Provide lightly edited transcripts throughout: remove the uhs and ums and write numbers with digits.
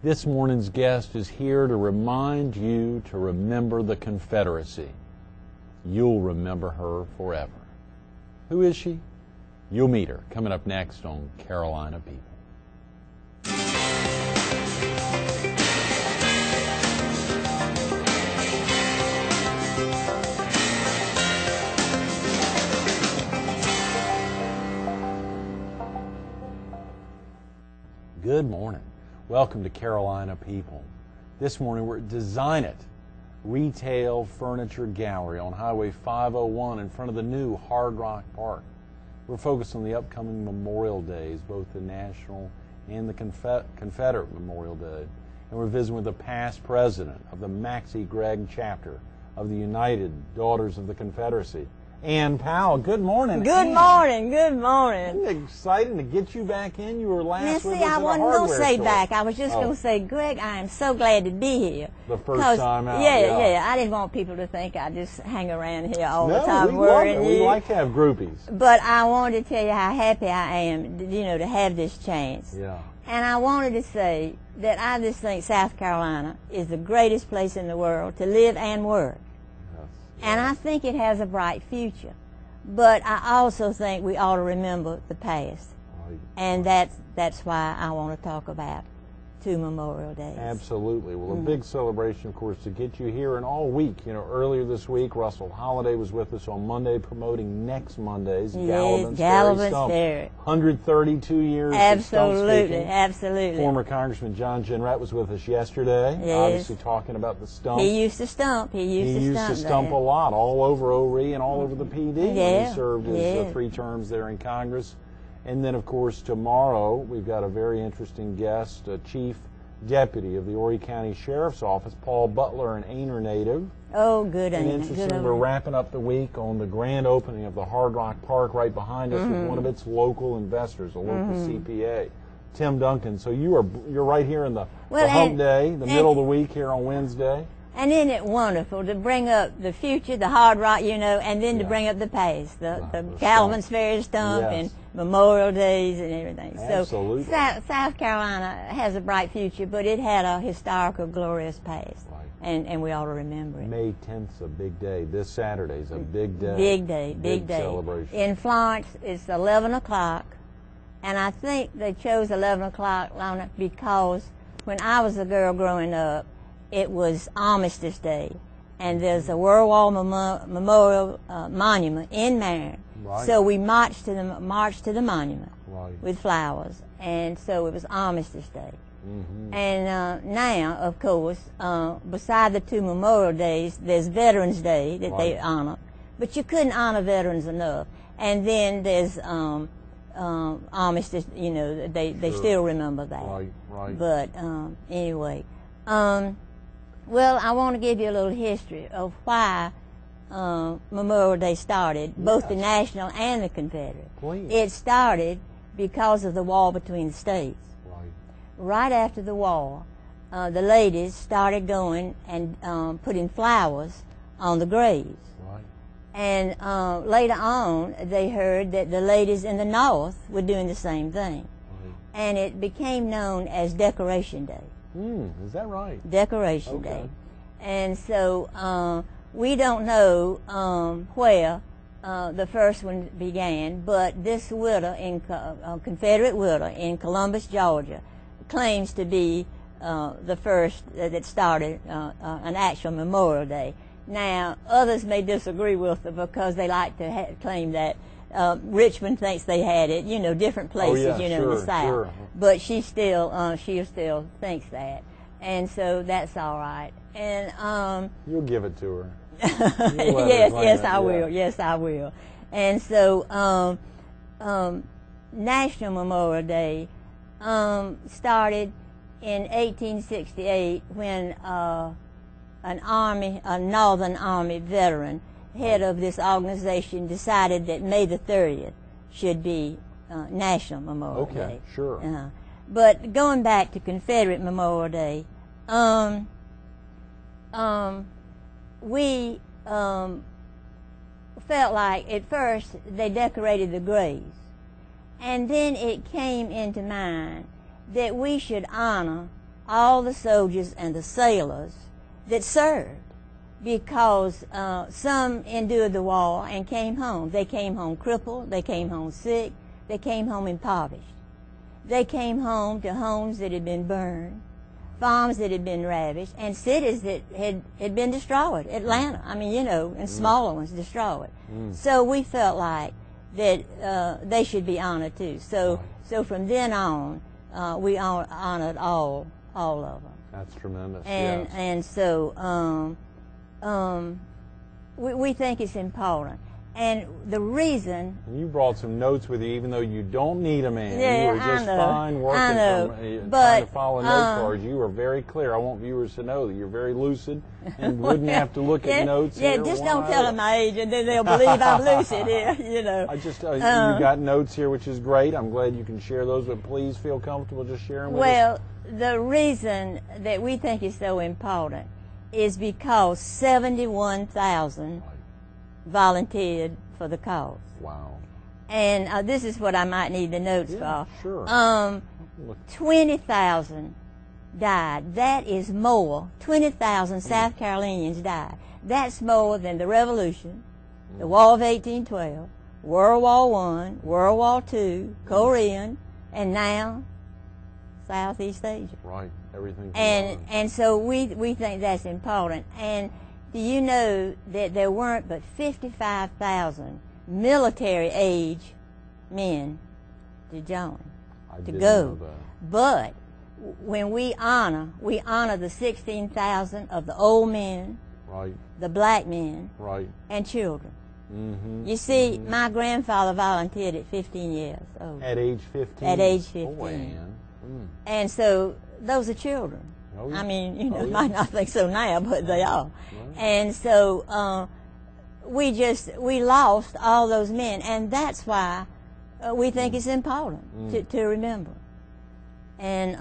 This morning's guest is here to remind you to remember the Confederacy. You'll remember her forever. Who is she? You'll meet her coming up next on Carolina People. Good morning. Welcome to Carolina People. This morning we're at Design It Retail Furniture Gallery on Highway 501 in front of the new Hard Rock Park. We're focused on the upcoming Memorial Days, both the National and the Confederate Memorial Day. And we're visiting with the past president of the Maxie Gregg chapter of the United Daughters of the Confederacy, Ann Powell. Good morning, Good Ann. morning, good morning. Isn't it exciting to get you back in? You were last with us I at wasn't a going to hardware say store. back. I was just going to say, Greg, I am so glad to be here. The first time out. Yeah. I didn't want people to think I just hang around here all the time we love worrying it. you. We like to have groupies. But I wanted to tell you how happy I am, to have this chance. Yeah. And I wanted to say that I just think South Carolina is the greatest place in the world to live and work. Yes. And I think it has a bright future. But I also think we ought to remember the past. Right. And that's why I want to talk about two Memorial Days. Absolutely. Well, a big celebration, of course, to get you here and all week. Earlier this week, Russell Holliday was with us on Monday promoting next Monday's Gallivan's Ferry. 132 years Absolutely, of absolutely. Former Congressman John Jenrette was with us yesterday, Yes. obviously talking about the stump. He used to stump. He used to stump a lot, all over ORE and all over the PD when Yeah, he served his 3 terms there in Congress. And then, of course, tomorrow we've got a very interesting guest, a Chief Deputy of the Horry County Sheriff's Office, Paul Butler, an Ainer native. Oh, good. And interesting, we're wrapping up the week on the grand opening of the Hard Rock Park right behind us with one of its local investors, a local CPA, Tim Duncan. So you're right here in the hump day, the middle of the week here on Wednesday. And isn't it wonderful to bring up the future, the Hard Rock, and then to bring up the past, the Gallivan's Ferry stump and Memorial Days and everything. Absolutely. So South Carolina has a bright future, but it had a historical, glorious past. Right. And we ought to remember it. May 10th's a big day. This Saturday's a big day. Big day. Celebration. In Florence, it's 11 o'clock, and I think they chose 11 o'clock, Lona, because when I was a girl growing up, it was Armistice Day, and there's a World War Memorial Monument in Marion. Right. So we marched to the monument with flowers, and so it was Armistice Day. And now, of course, beside the 2 Memorial Days, there's Veterans Day that they honor, but you couldn't honor veterans enough. And then there's Armistice. They still remember that. Right. But anyway. Well, I want to give you a little history of why Memorial Day started, both the National and the Confederate. Please. It started because of the war between the states. Right after the war, the ladies started going and putting flowers on the graves. And later on, they heard that the ladies in the North were doing the same thing. And it became known as Decoration Day. Is that right? Decoration Day. And so we don't know where the first one began, but this widow, Confederate widow in Columbus, Georgia, claims to be the first that started an actual Memorial Day. Now, others may disagree with her because they like to claim that Richmond thinks they had it, different places, in the South. Sure. But she still thinks that, and so that's all right. And you'll give it to her. Yes, I will. Yes, I will. And so National Memorial Day started in 1868 when a Northern Army veteran, head of this organization, decided that May the 30th should be National Memorial Day. Okay, sure. But going back to Confederate Memorial Day, we felt like at first they decorated the graves, and then it came into mind that we should honor all the soldiers and the sailors that served, because some endured the war and came home. They came home crippled, they came home sick, they came home impoverished. They came home to homes that had been burned, farms that had been ravished, and cities that had been destroyed. Atlanta, I mean, you know, and smaller ones destroyed. So we felt like that they should be honored too. So from then on, we honored all of them. That's tremendous. And yes. and so we think it's important. And the reason... You brought some notes with you, even though you don't need them, man. Yeah, you were just fine working from trying to follow note cards. You were very clear. I want viewers to know that you're very lucid and wouldn't have to look at notes. Yeah, here just don't tell them my age, and then they'll believe I'm lucid here, you know. I just, you got notes here, which is great. I'm glad you can share those, but please feel comfortable just sharing with us. Well, the reason that we think it's so important is because 71,000 volunteered for the cause. Wow. And this is what I might need the notes for. Sure. 20,000 died. That is more. 20,000 South Carolinians died. That's more than the Revolution, the War of 1812, World War I, World War II, Korean, and now Southeast Asia. Right. Everything. And so we think that's important. And do you know that there weren't but 55,000 military age men to join, to go? But when we honor the 16,000 of the old men, right, the black men, right, and children. You see, my grandfather volunteered at 15 years old. At age 15? At age 15. Boy, Ann. And so those are children. Oh, yeah. I mean, you know, might not think so now, but they are. Right. And so we lost all those men, and that's why we think it's important to remember. And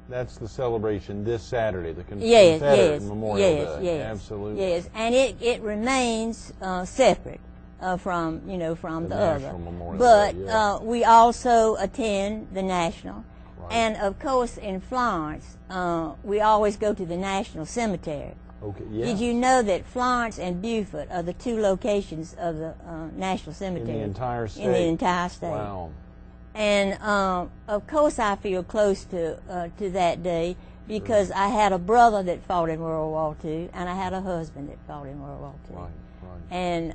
that's the celebration this Saturday, the Confederate Memorial Day. Yes, absolutely. Yes, and it remains separate from the other. Memorial but Day, yeah. We also attend the national. Right. And of course, in Florence, we always go to the National Cemetery. Okay. Yeah. Did you know that Florence and Beaufort are the two locations of the National Cemetery? In the entire state? In the entire state. Wow. And of course, I feel close to that day because I had a brother that fought in World War II, and I had a husband that fought in World War II. Right. And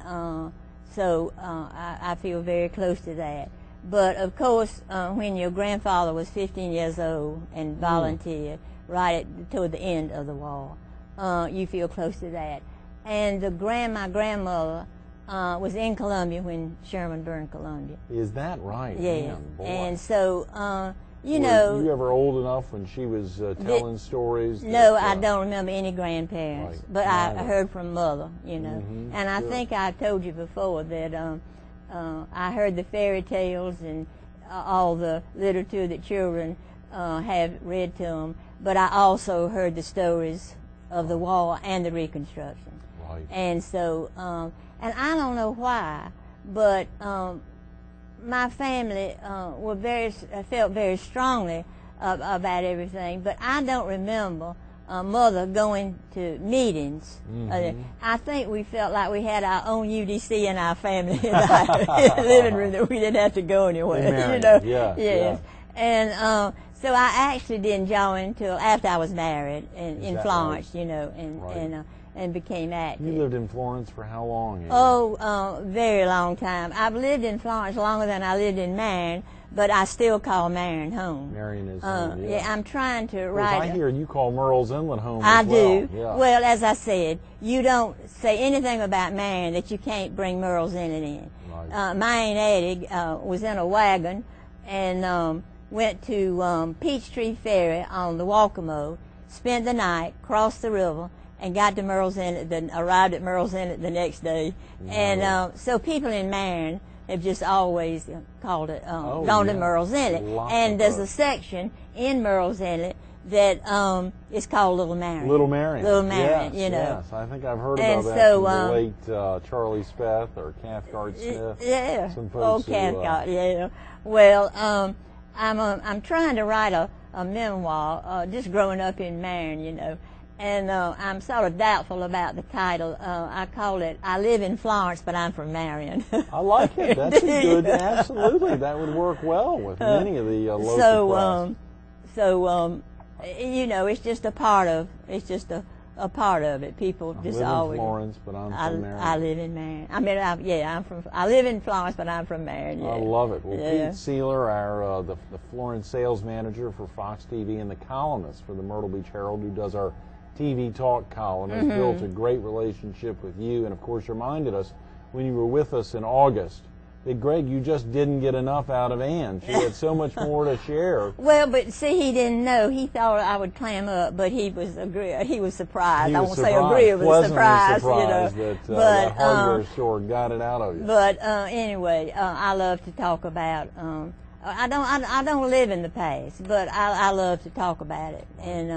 so I feel very close to that. But of course, when your grandfather was 15 years old and volunteered toward the end of the war, you feel close to that. And my grandmother was in Columbia when Sherman burned Columbia. Is that right? Yes. Man, boy. And so, Were you ever old enough when she was telling stories? No, I don't remember any grandparents, right. but I heard from Mother, you know. And I Sure. think I told you before that I heard the fairy tales and all the literature that children have read to them, but I also heard the stories of the war and the Reconstruction. Right. And so, and I don't know why, but my family felt very strongly about everything, but I don't remember Mother going to meetings. I think we felt like we had our own UDC in our family in our living room, that we didn't have to go anywhere. You know? Yeah, yes. Yeah. And so I actually didn't join until after I was married in Florence, right? You know, and became active. You lived in Florence for how long? Oh, very long time. I've lived in Florence longer than I lived in Marion, but I still call Marion home. Marion is home, yeah. I'm trying to write. I hear you call Merle's Inlet home I as well. do. Yeah. Well, as I said, you don't say anything about Marion that you can't bring Merle's Inlet in. Right. My Aunt Addie was in a wagon and went to Peachtree Ferry on the Walkamo, spent the night, crossed the river, and got to Merle's Inlet, then arrived at Merle's Inlet the next day. And so people in Marion have just always called it, gone to Merle's Inlet. And there's a section in Merle's Inlet that is called Little Marion. Little Marion. Little Marion, yes, you know. Yes, I think I've heard about that so, from the late Charlie Speth or Cathcart Smith. Yeah. Some folks Cathcart, yeah. Well, I'm trying to write a memoir, just growing up in Marion, you know, and I'm sort of doubtful about the title. I call it "I Live in Florence, but I'm from Marion." I like it. That's a good. Absolutely, that would work well with many of the local press. You know, it's just a part of a part of it. People just always. I live in Florence, but I'm from Marion. I live in Marion. I mean, I live in Florence, but I'm from Marion. Yeah. I love it. Well, Yeah. Pete Sealer, our the Florence sales manager for Fox TV and the columnist for the Myrtle Beach Herald, who does our TV talk column, has built a great relationship with you, and of course reminded us when you were with us in August that, Greg, you just didn't get enough out of Ann. She had so much more to share. Well, but see, he didn't know. He thought I would clam up, but he was He was surprised. I won't say agreeable, but surprised. You know, that hardware store got it out of you. But anyway, I love to talk about. I don't live in the past, but I love to talk about it, and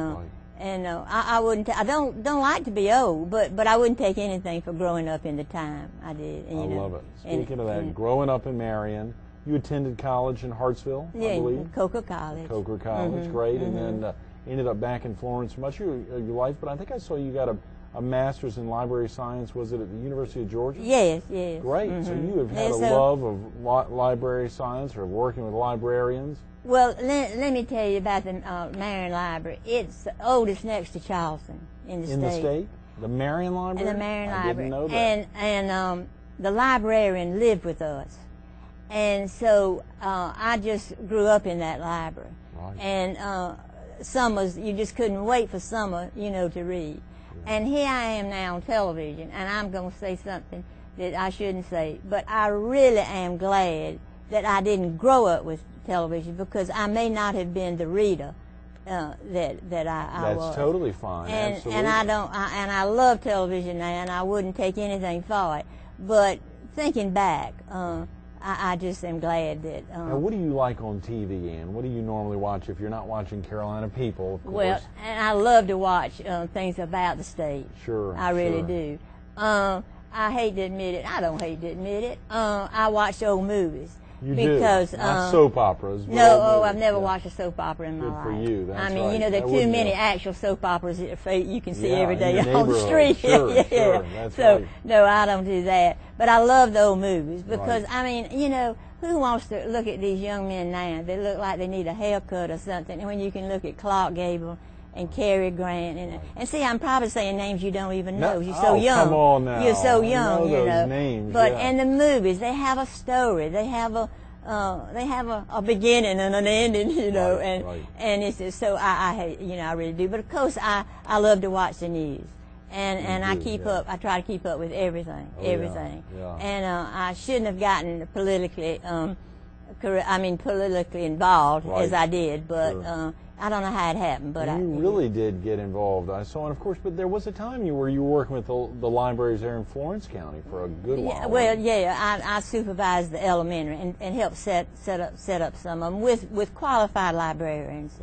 I wouldn't. I don't like to be old, but I wouldn't take anything for growing up in the time I did. I love it. Speaking of that, growing up in Marion, you attended college in Hartsville, I believe. Coker College. Coker College, great, and then ended up back in Florence much of your life. But I think I saw you got a master's in library science. Was it at the University of Georgia? Yes. Great. So you have had a love of library science or working with librarians. Well, let me tell you about the Marion Library. It's the oldest next to Charleston in the state. In the state? The Marion Library? In the Marion Library. I didn't know that. And the librarian lived with us. And so I just grew up in that library. Right. And summers, you just couldn't wait for summer, you know, to read. Yeah. And here I am now on television, and I'm going to say something that I shouldn't say, but I really am glad that I didn't grow up with television, because I may not have been the reader that I was. That's totally fine. Absolutely. And I love television now, and I wouldn't take anything for it. But thinking back, I just am glad that. Now, what do you like on TV, Ann? What do you normally watch if you're not watching Carolina People, of course? Well, and I love to watch things about the state. Sure. I really do. I hate to admit it. I don't hate to admit it. I watch old movies. You because, do? Not soap operas. No, I've never watched a soap opera in my life. Good for you. That's I mean, right. You know, there are too many actual soap operas that you can see every day in your on the street. Sure, that's so, right. no, I don't do that. But I love the old movies because, I mean, you know, who wants to look at these young men now? They look like they need a haircut or something. And when you can look at Clark Gable and Cary Grant, and see, I'm probably saying names you don't even know. You're so young. Come on now. You're so young, you know. Names, but in the movies, they have a story. They have a beginning and an ending, you know, and it's just, so I hate, you know, I really do. But of course, I love to watch the news, and I keep up. I try to keep up with everything, Yeah. And I shouldn't have gotten politically, politically involved as I did, but. I don't know how it happened, but you really did get involved. I saw, and of course, but there was a time where you were working with the libraries there in Florence County for a good while. Well, I supervised the elementary and helped set up some of them with qualified librarians.